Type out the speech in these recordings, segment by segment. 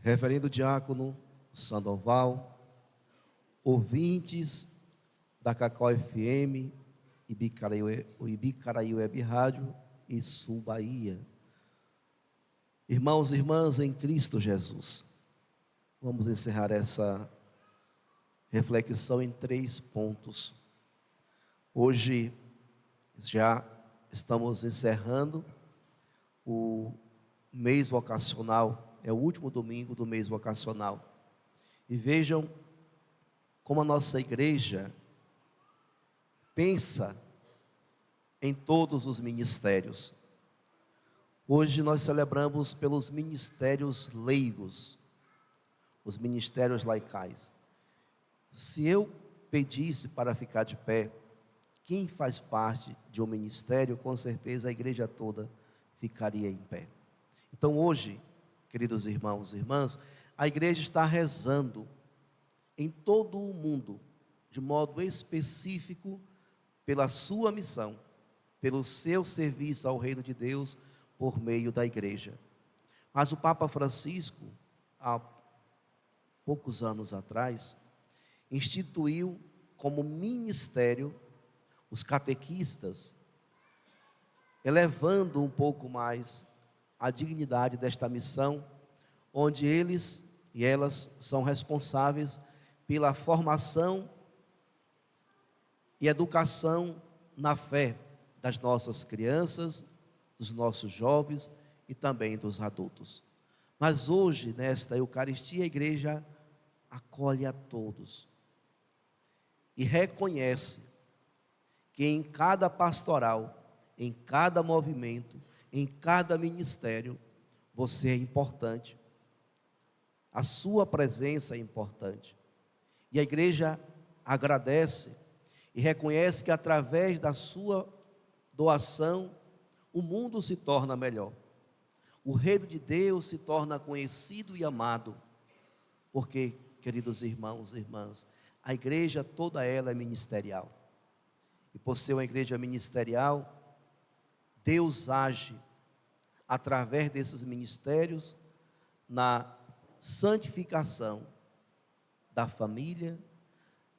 Reverendo Diácono Sandoval, ouvintes da Cacau FM, Ibicaraí Web Rádio e Sul Bahia. Irmãos e irmãs em Cristo Jesus, vamos encerrar essa reflexão em 3 pontos. Hoje já estamos encerrando o mês vocacional, é o último domingo do mês vocacional. E vejam como a nossa igreja pensa em todos os ministérios. Hoje nós celebramos pelos ministérios leigos, os ministérios laicais. Se eu pedisse para ficar de pé, quem faz parte de um ministério, com certeza a igreja toda ficaria em pé. Então hoje, queridos irmãos e irmãs, a igreja está rezando em todo o mundo, de modo específico, pela sua missão, pelo seu serviço ao reino de Deus, por meio da igreja. Mas o Papa Francisco, há poucos anos atrás, instituiu como ministério os catequistas, elevando um pouco mais a dignidade desta missão, onde eles e elas são responsáveis pela formação e educação na fé das nossas crianças, dos nossos jovens e também dos adultos. Mas hoje, nesta Eucaristia, a igreja acolhe a todos e reconhece que em cada pastoral, em cada movimento, em cada ministério, você é importante. A sua presença é importante. E a igreja agradece e reconhece que através da sua doação, o mundo se torna melhor. O reino de Deus se torna conhecido e amado. Porque, queridos irmãos e irmãs, a igreja toda ela é ministerial. E por ser uma igreja ministerial, Deus age através desses ministérios na santificação da família,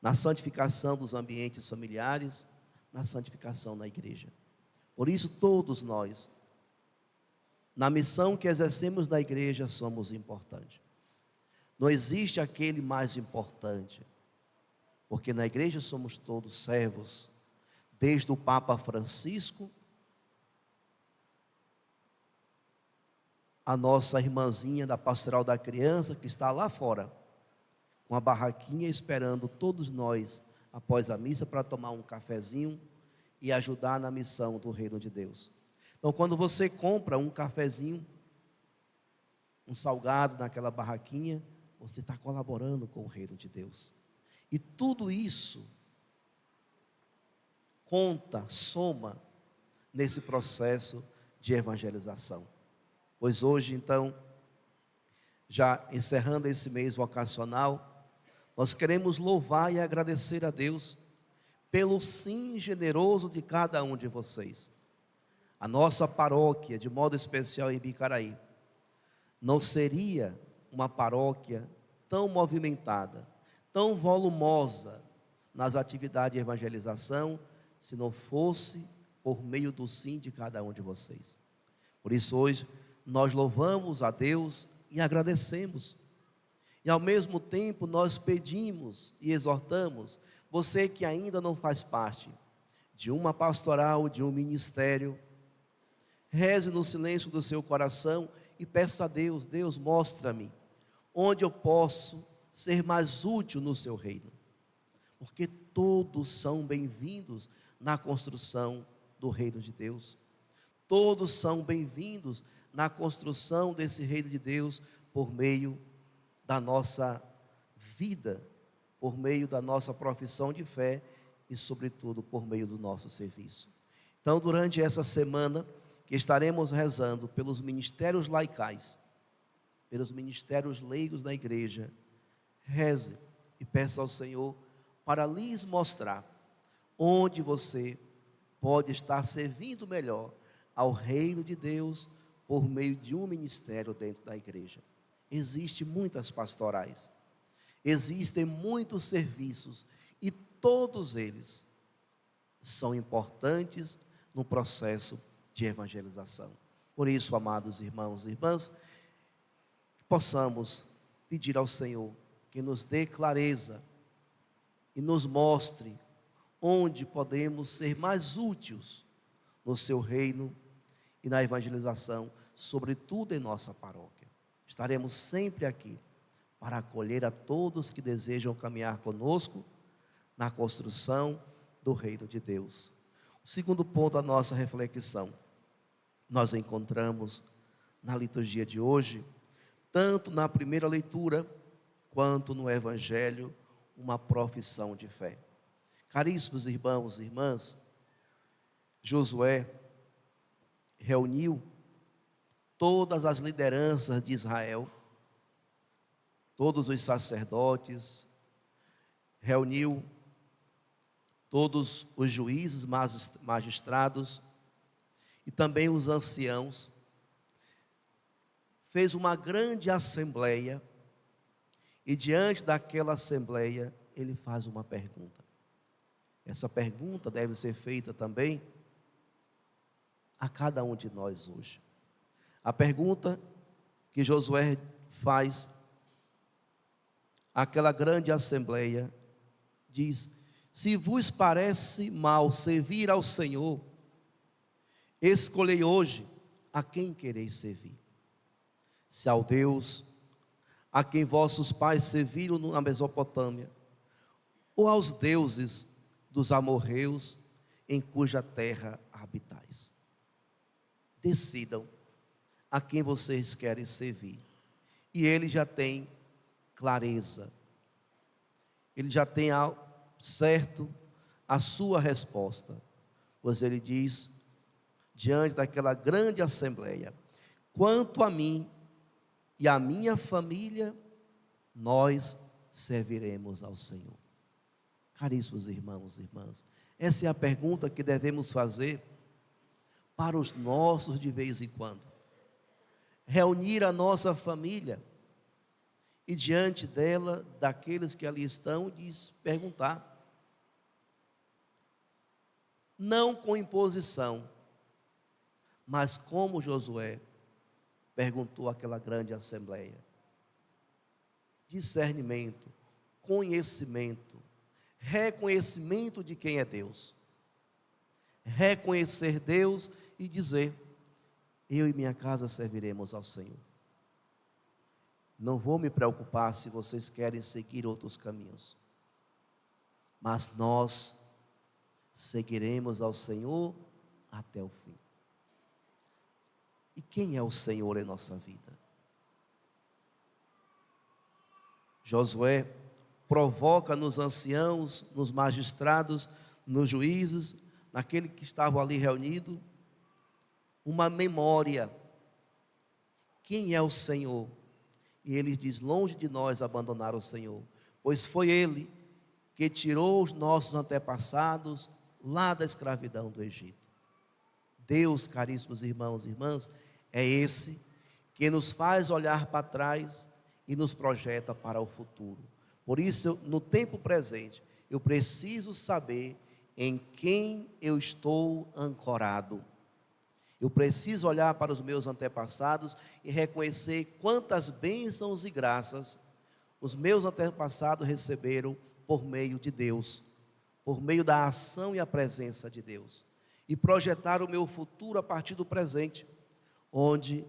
na santificação dos ambientes familiares, na santificação da igreja. Por isso todos nós, na missão que exercemos na igreja, somos importantes. Não existe aquele mais importante, porque na igreja somos todos servos, desde o Papa Francisco, a nossa irmãzinha da Pastoral da Criança, que está lá fora, com a barraquinha esperando todos nós, após a missa, para tomar um cafezinho e ajudar na missão do reino de Deus. Então, quando você compra um cafezinho, um salgado naquela barraquinha, você está colaborando com o reino de Deus. E tudo isso conta, soma nesse processo de evangelização. Pois hoje, então, já encerrando esse mês vocacional, nós queremos louvar e agradecer a Deus pelo sim generoso de cada um de vocês. A nossa paróquia, de modo especial em Ibicaraí, não seria uma paróquia tão movimentada, tão volumosa nas atividades de evangelização, se não fosse por meio do sim de cada um de vocês. Por isso hoje nós louvamos a Deus e agradecemos. E ao mesmo tempo nós pedimos e exortamos você que ainda não faz parte de uma pastoral, de um ministério, reze no silêncio do seu coração e peça a Deus: Deus, mostra-me onde eu posso ser mais útil no seu reino. Porque todos são bem-vindos na construção do reino de Deus. Todos são bem-vindos na construção desse reino de Deus por meio da nossa vida, por meio da nossa profissão de fé e, sobretudo, por meio do nosso serviço. Então, durante essa semana que estaremos rezando pelos ministérios laicais, pelos ministérios leigos da igreja, reze e peça ao Senhor para lhes mostrar onde você pode estar servindo melhor ao reino de Deus por meio de um ministério dentro da igreja. Existem muitas pastorais, existem muitos serviços, e todos eles são importantes no processo de evangelização. Por isso, amados irmãos e irmãs, possamos pedir ao Senhor que nos dê clareza e nos mostre onde podemos ser mais úteis no seu reino e na evangelização, sobretudo em nossa paróquia. Estaremos sempre aqui para acolher a todos que desejam caminhar conosco na construção do reino de Deus. O segundo ponto da nossa reflexão, nós encontramos na liturgia de hoje, tanto na primeira leitura, quanto no Evangelho, uma profissão de fé. Caríssimos irmãos e irmãs, Josué reuniu todas as lideranças de Israel, todos os sacerdotes, reuniu todos os juízes, magistrados e também os anciãos, fez uma grande assembleia, e diante daquela assembleia, ele faz uma pergunta. Essa pergunta deve ser feita também a cada um de nós hoje. A pergunta que Josué faz àquela grande assembleia, diz: se vos parece mal servir ao Senhor, escolhei hoje a quem quereis servir. Se ao Deus a quem vossos pais serviram na Mesopotâmia, ou aos deuses dos amorreus em cuja terra habitais. Decidam a quem vocês querem servir. E ele já tem clareza, ele já tem certo a sua resposta, pois ele diz, diante daquela grande assembleia: quanto a mim e a minha família, nós serviremos ao Senhor. Caríssimos irmãos e irmãs, essa é a pergunta que devemos fazer para os nossos de vez em quando. Reunir a nossa família e diante dela, daqueles que ali estão, perguntar. Não com imposição, mas como Josué perguntou àquela grande assembleia. Discernimento, conhecimento, reconhecimento de quem é Deus. Reconhecer Deus e dizer: eu e minha casa serviremos ao Senhor. Não vou me preocupar se vocês querem seguir outros caminhos, mas nós seguiremos ao Senhor até o fim. E quem é o Senhor em nossa vida? Josué provoca nos anciãos, nos magistrados, nos juízes, naquele que estavam ali reunido, uma memória. Quem é o Senhor? E ele diz: longe de nós abandonar o Senhor, pois foi Ele que tirou os nossos antepassados lá da escravidão do Egito. Deus, caríssimos irmãos e irmãs, é esse que nos faz olhar para trás e nos projeta para o futuro. Por isso, no tempo presente, eu preciso saber em quem eu estou ancorado. Eu preciso olhar para os meus antepassados e reconhecer quantas bênçãos e graças os meus antepassados receberam por meio de Deus, por meio da ação e a presença de Deus, e projetar o meu futuro a partir do presente, onde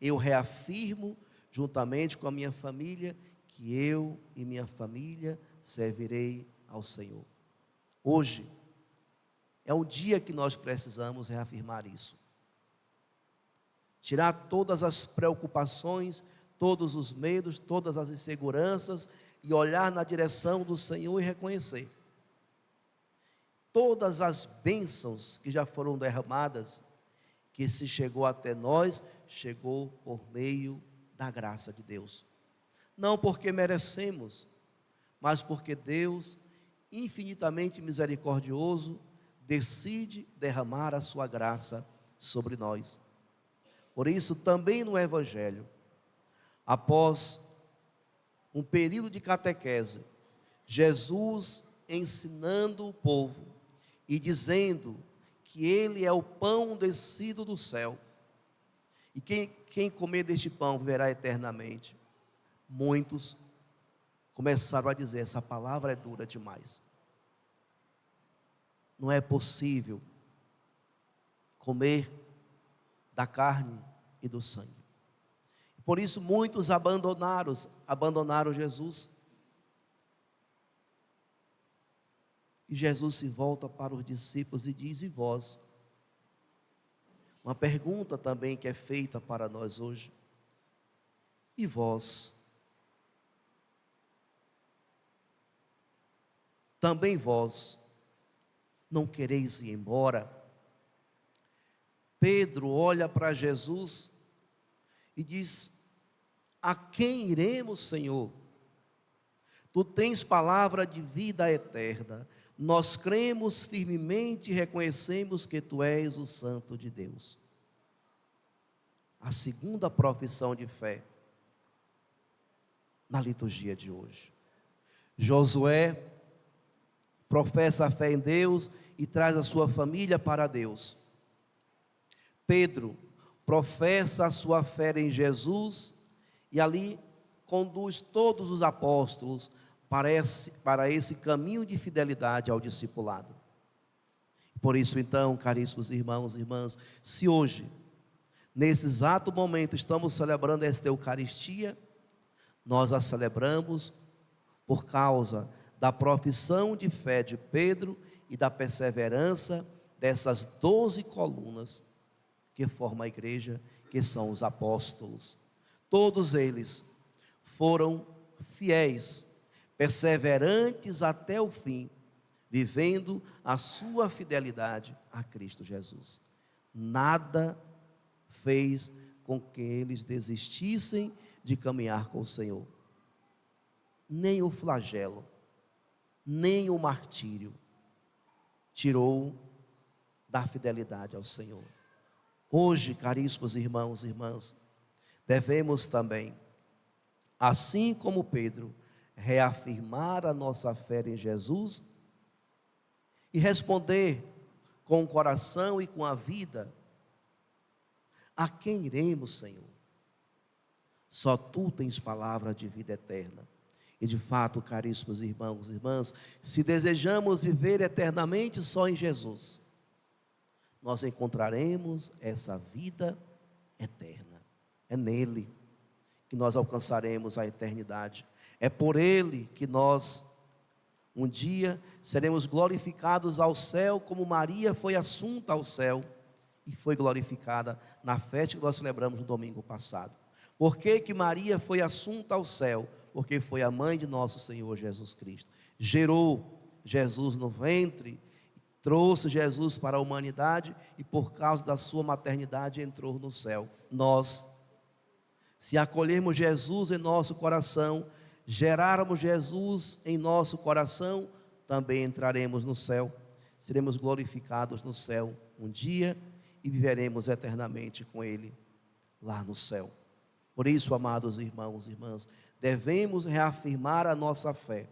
eu reafirmo, juntamente com a minha família, que eu e minha família servirei ao Senhor. Hoje é o dia que nós precisamos reafirmar isso. Tirar todas as preocupações, todos os medos, todas as inseguranças e olhar na direção do Senhor e reconhecer todas as bênçãos que já foram derramadas, que se chegou até nós, chegou por meio da graça de Deus. Não porque merecemos, mas porque Deus, infinitamente misericordioso, decide derramar a sua graça sobre nós. Por isso, também no Evangelho, após um período de catequese, Jesus ensinando o povo e dizendo que ele é o pão descido do céu, e quem comer deste pão viverá eternamente. Muitos começaram a dizer: essa palavra é dura demais, não é possível comer da carne e do sangue. Por isso muitos abandonaram Jesus. E Jesus se volta para os discípulos e diz: e vós? Uma pergunta também que é feita para nós hoje: e vós? Também vós não quereis ir embora? Pedro olha para Jesus e diz: a quem iremos, Senhor? Tu tens palavra de vida eterna. Nós cremos firmemente e reconhecemos que Tu és o Santo de Deus. A segunda profissão de fé na liturgia de hoje. Josué professa a fé em Deus e traz a sua família para Deus. Pedro professa a sua fé em Jesus e ali conduz todos os apóstolos para esse caminho de fidelidade ao discipulado. Por isso então, caríssimos irmãos e irmãs, se hoje, nesse exato momento, estamos celebrando esta Eucaristia, nós a celebramos por causa da profissão de fé de Pedro e da perseverança dessas 12 colunas que formam a igreja, que são os apóstolos. Todos eles foram fiéis, perseverantes até o fim, vivendo a sua fidelidade a Cristo Jesus. Nada fez com que eles desistissem de caminhar com o Senhor. Nem o flagelo, nem o martírio tirou da fidelidade ao Senhor. Hoje, caríssimos irmãos e irmãs, devemos também, assim como Pedro, reafirmar a nossa fé em Jesus e responder com o coração e com a vida: a quem iremos, Senhor? Só Tu tens palavra de vida eterna. E de fato, caríssimos irmãos e irmãs, se desejamos viver eternamente só em Jesus, nós encontraremos essa vida eterna. É nele que nós alcançaremos a eternidade. É por ele que nós, um dia, seremos glorificados ao céu, como Maria foi assunta ao céu e foi glorificada na festa que nós celebramos no domingo passado. Por que Maria foi assunta ao céu? Porque foi a mãe de nosso Senhor Jesus Cristo. Gerou Jesus no ventre, trouxe Jesus para a humanidade e por causa da sua maternidade entrou no céu. Nós, se acolhermos Jesus em nosso coração, gerarmos Jesus em nosso coração, também entraremos no céu, seremos glorificados no céu um dia e viveremos eternamente com Ele lá no céu. Por isso, amados irmãos e irmãs, devemos reafirmar a nossa fé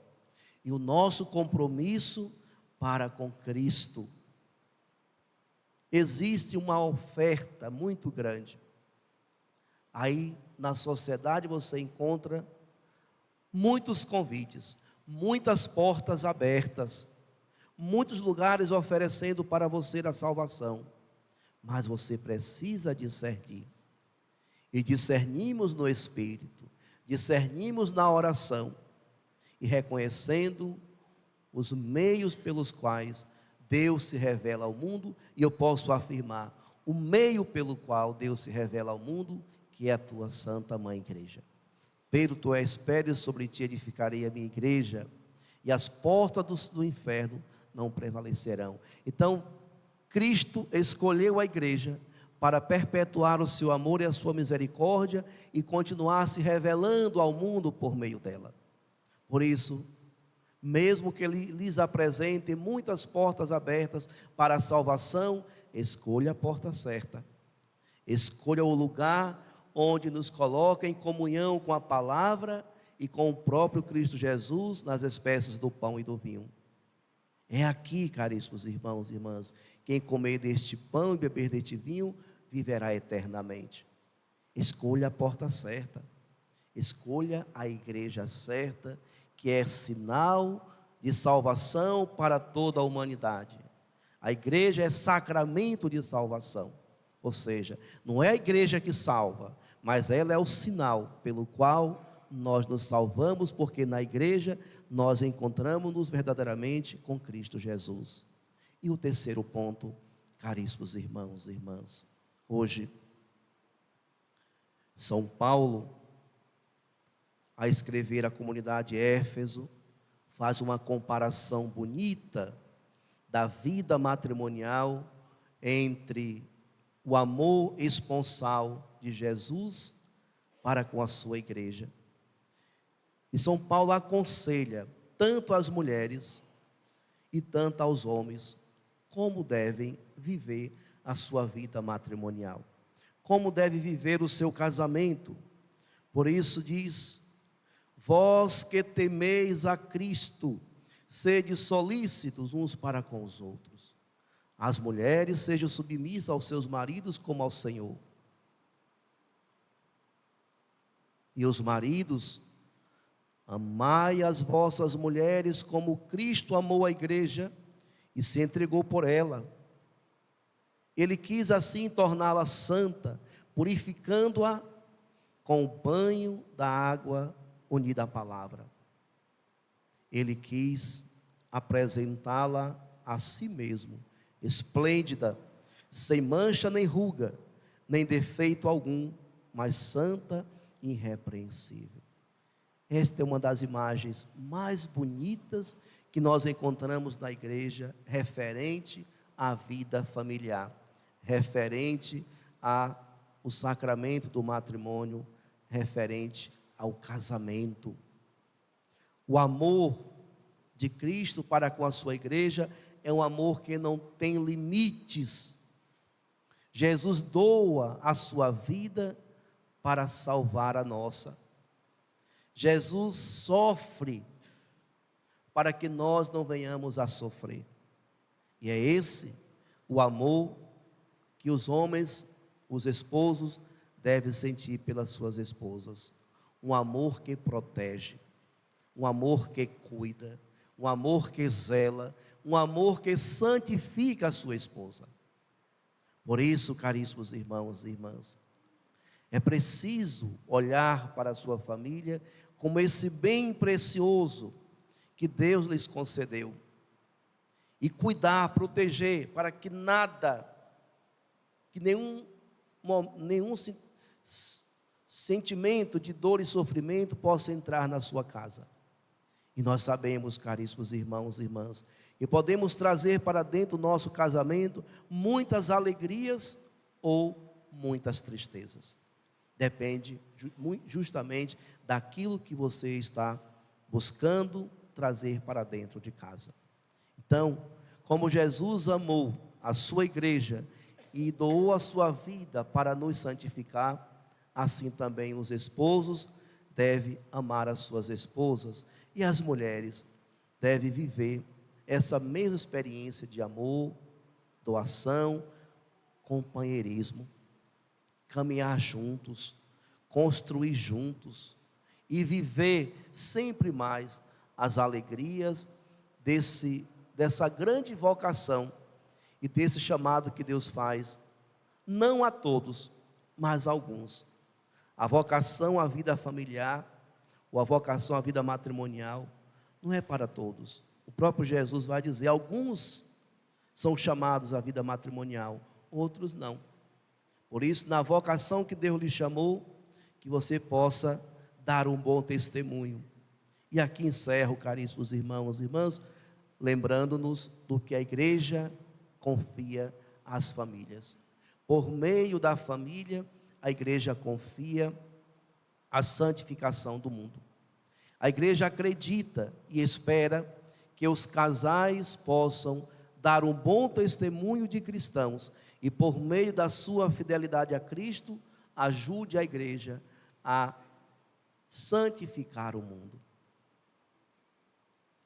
e o nosso compromisso para com Cristo. Existe uma oferta muito grande. Aí na sociedade você encontra muitos convites, muitas portas abertas, muitos lugares oferecendo para você a salvação, mas você precisa discernir, e discernimos no Espírito, discernimos na oração, e reconhecendo os meios pelos quais Deus se revela ao mundo, e eu posso afirmar, o meio pelo qual Deus se revela ao mundo, que é a tua Santa Mãe Igreja. Pedro, tu és pedra, sobre ti edificarei a minha igreja, e as portas do inferno não prevalecerão. Então, Cristo escolheu a igreja para perpetuar o seu amor e a sua misericórdia e continuar se revelando ao mundo por meio dela. Por isso, mesmo que Ele lhes apresente muitas portas abertas para a salvação, escolha a porta certa, escolha o lugar onde nos coloca em comunhão com a palavra e com o próprio Cristo Jesus nas espécies do pão e do vinho. É aqui, caríssimos irmãos e irmãs, quem comer deste pão e beber deste vinho, viverá eternamente. Escolha a porta certa, escolha a igreja certa, que é sinal de salvação para toda a humanidade. A igreja é sacramento de salvação, ou seja, não é a igreja que salva, mas ela é o sinal pelo qual nós nos salvamos, porque na igreja nós encontramos-nos verdadeiramente com Cristo Jesus. E o terceiro ponto, caríssimos irmãos e irmãs, hoje, São Paulo, a escrever à comunidade de Éfeso, faz uma comparação bonita da vida matrimonial entre o amor esponsal de Jesus para com a sua igreja. E São Paulo aconselha tanto as mulheres e tanto aos homens como devem viver a sua vida matrimonial, como deve viver o seu casamento. Por isso diz: vós que temeis a Cristo, sede solícitos uns para com os outros. As mulheres sejam submissas aos seus maridos como ao Senhor. E os maridos, amai as vossas mulheres como Cristo amou a igreja e se entregou por ela. Ele quis assim torná-la santa, purificando-a com o banho da água unida à palavra. Ele quis apresentá-la a si mesmo, esplêndida, sem mancha nem ruga, nem defeito algum, mas santa e irrepreensível. Esta é uma das imagens mais bonitas que nós encontramos na igreja, referente à vida familiar, referente ao sacramento do matrimônio, referente ao casamento. O amor de Cristo para com a sua igreja é um amor que não tem limites. Jesus doa a sua vida para salvar a nossa. Jesus sofre para que nós não venhamos a sofrer. E é esse o amor que os homens, os esposos, devem sentir pelas suas esposas. Um amor que protege, um amor que cuida, um amor que zela, um amor que santifica a sua esposa. Por isso, caríssimos irmãos e irmãs, é preciso olhar para a sua família como esse bem precioso que Deus lhes concedeu, e cuidar, proteger, para que nada, que nenhum sentimento de dor e sofrimento possa entrar na sua casa. E nós sabemos, caríssimos irmãos e irmãs, e podemos trazer para dentro do nosso casamento muitas alegrias ou muitas tristezas. Depende justamente daquilo que você está buscando trazer para dentro de casa. Então, como Jesus amou a sua igreja e doou a sua vida para nos santificar, assim também os esposos devem amar as suas esposas, e as mulheres devem viver essa mesma experiência de amor, doação, companheirismo, caminhar juntos, construir juntos e viver sempre mais as alegrias dessa grande vocação e desse chamado que Deus faz, não a todos, mas a alguns. A vocação à vida familiar, ou a vocação à vida matrimonial, não é para todos. O próprio Jesus vai dizer: alguns são chamados à vida matrimonial, outros não. Por isso, na vocação que Deus lhe chamou, que você possa dar um bom testemunho. E aqui encerro, caríssimos irmãos e irmãs, lembrando-nos do que a igreja confia às famílias. Por meio da família, a igreja confia a santificação do mundo. A igreja acredita e espera que os casais possam dar um bom testemunho de cristãos e, por meio da sua fidelidade a Cristo, ajude a igreja a santificar o mundo,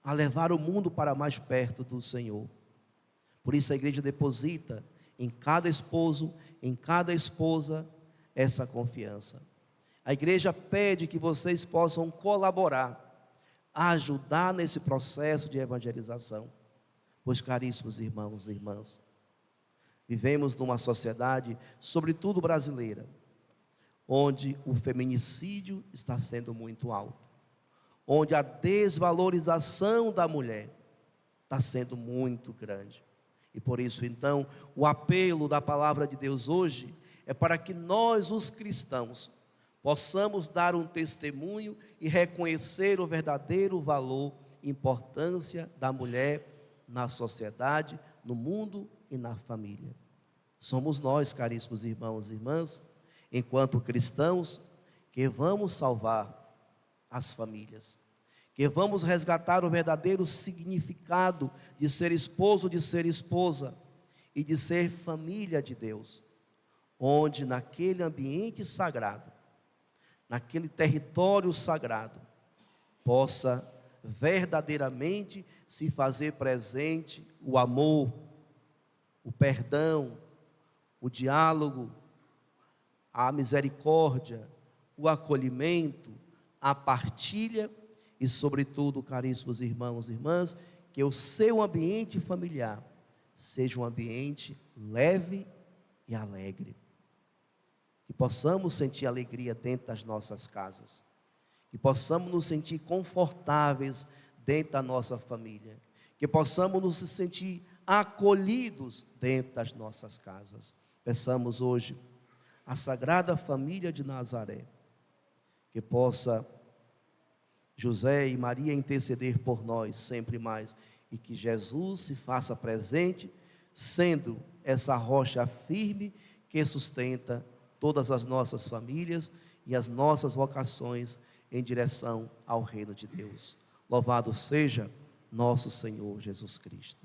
a levar o mundo para mais perto do Senhor. Por isso a igreja deposita em cada esposo, em cada esposa, essa confiança. A igreja pede que vocês possam colaborar, ajudar nesse processo de evangelização. Pois, caríssimos irmãos e irmãs, vivemos numa sociedade, sobretudo brasileira, onde o feminicídio está sendo muito alto, onde a desvalorização da mulher está sendo muito grande. E por isso, então, o apelo da palavra de Deus hoje é para que nós, os cristãos, possamos dar um testemunho e reconhecer o verdadeiro valor e importância da mulher na sociedade, no mundo e na família. Somos nós, caríssimos irmãos e irmãs, enquanto cristãos, que vamos salvar as famílias, que vamos resgatar o verdadeiro significado de ser esposo, de ser esposa e de ser família de Deus, onde naquele ambiente sagrado, naquele território sagrado, possa verdadeiramente se fazer presente o amor, o perdão, o diálogo, a misericórdia, o acolhimento, a partilha e, sobretudo, caríssimos irmãos e irmãs, que o seu ambiente familiar seja um ambiente leve e alegre. Que possamos sentir alegria dentro das nossas casas, que possamos nos sentir confortáveis dentro da nossa família, que possamos nos sentir acolhidos dentro das nossas casas. Peçamos hoje a Sagrada Família de Nazaré, que possa José e Maria interceder por nós sempre mais, e que Jesus se faça presente, sendo essa rocha firme que sustenta todas as nossas famílias e as nossas vocações em direção ao reino de Deus. Louvado seja nosso Senhor Jesus Cristo.